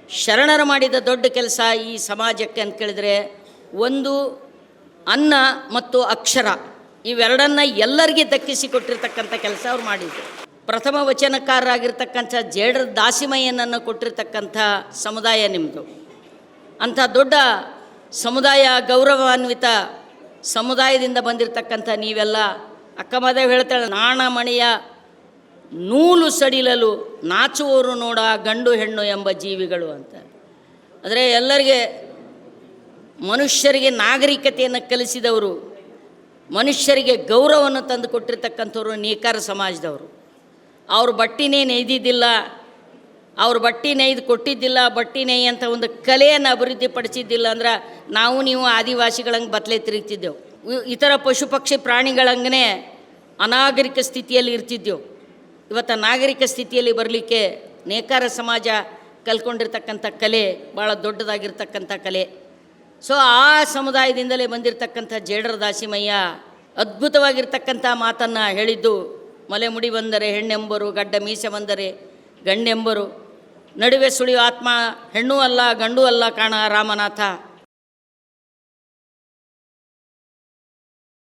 ಶರಣರು ಮಾಡಿದ ದೊಡ್ಡ ಕೆಲಸ ಈ ಸಮಾಜಕ್ಕೆ ಅಂತ ಕೇಳಿದರೆ, ಒಂದು ಅನ್ನ ಮತ್ತು ಅಕ್ಷರ ಇವೆರಡನ್ನ ಎಲ್ಲರಿಗೆ ದಕ್ಕಿಸಿಕೊಟ್ಟಿರ್ತಕ್ಕಂಥ ಕೆಲಸ ಅವ್ರು ಮಾಡಿದರು. ಪ್ರಥಮ ವಚನಕಾರರಾಗಿರ್ತಕ್ಕಂಥ ಜೇಡರ ದಾಸಿಮಯ್ಯನನ್ನು ಕೊಟ್ಟಿರ್ತಕ್ಕಂಥ ಸಮುದಾಯ ನಿಮ್ಮದು. ಅಂಥ ದೊಡ್ಡ ಸಮುದಾಯ, ಗೌರವಾನ್ವಿತ ಸಮುದಾಯದಿಂದ ಬಂದಿರತಕ್ಕಂಥ ನೀವೆಲ್ಲ, ಅಕ್ಕಮದೇವ್ ಹೇಳ್ತಾಳೆ, ನಾಣಮಣಿಯ ನೂಲು ಸಡಿಲಲು ನಾಚುವವರು ನೋಡ ಗಂಡು ಹೆಣ್ಣು ಎಂಬ ಜೀವಿಗಳು ಅಂತ. ಅಂದರೆ ಎಲ್ಲರಿಗೆ ಮನುಷ್ಯರಿಗೆ ನಾಗರಿಕತೆಯನ್ನು ಕಲಿಸಿದವರು, ಮನುಷ್ಯರಿಗೆ ಗೌರವವನ್ನು ತಂದು ಕೊಟ್ಟಿರ್ತಕ್ಕಂಥವ್ರು ನೇಕಾರ ಸಮಾಜದವರು. ಅವ್ರ ಬಟ್ಟೆನೇ ನೇಯ್ದಿದ್ದಿಲ್ಲ, ಅವ್ರ ಬಟ್ಟೆ ನೇಯ್ದು ಕೊಟ್ಟಿದ್ದಿಲ್ಲ, ಬಟ್ಟೆ ನೇಯ್ ಅಂತ ಒಂದು ಕಲೆಯನ್ನು ಅಭಿವೃದ್ಧಿ ಪಡಿಸಿದ್ದಿಲ್ಲ ಅಂದ್ರೆ ನಾವು ನೀವು ಆದಿವಾಸಿಗಳಂಗೆ ಬತ್ತಲೆ ತಿರುಗ್ತಿದ್ದೆವು. ಇತರ ಪಶು ಪಕ್ಷಿ ಪ್ರಾಣಿಗಳಂಗೆ ಅನಾಗರಿಕ ಸ್ಥಿತಿಯಲ್ಲಿ ಇರ್ತಿದ್ದೆವು. ಇವತ್ತು ನಾಗರಿಕ ಸ್ಥಿತಿಯಲ್ಲಿ ಬರಲಿಕ್ಕೆ ನೇಕಾರ ಸಮಾಜ ಕಲ್ಕೊಂಡಿರ್ತಕ್ಕಂಥ ಕಲೆ ಭಾಳ ದೊಡ್ಡದಾಗಿರ್ತಕ್ಕಂಥ ಕಲೆ. ಸೊ ಆ ಸಮುದಾಯದಿಂದಲೇ ಬಂದಿರತಕ್ಕಂಥ ಜೇಡರ ದಾಸಿಮಯ್ಯ ಅದ್ಭುತವಾಗಿರ್ತಕ್ಕಂಥ ಮಾತನ್ನು ಹೇಳಿದ್ದು, ಮಲೆ ಮುಡಿ ಬಂದರೆ ಹೆಣ್ಣೆಂಬರು, ಗಡ್ಡ ಮೀಸೆ ಬಂದರೆ ಗಂಡೆಂಬರು, ನಡುವೆ ಸುಳಿಯೋ ಆತ್ಮ ಹೆಣ್ಣು ಅಲ್ಲ ಗಂಡು ಅಲ್ಲ ಕಾಣ ರಾಮನಾಥ.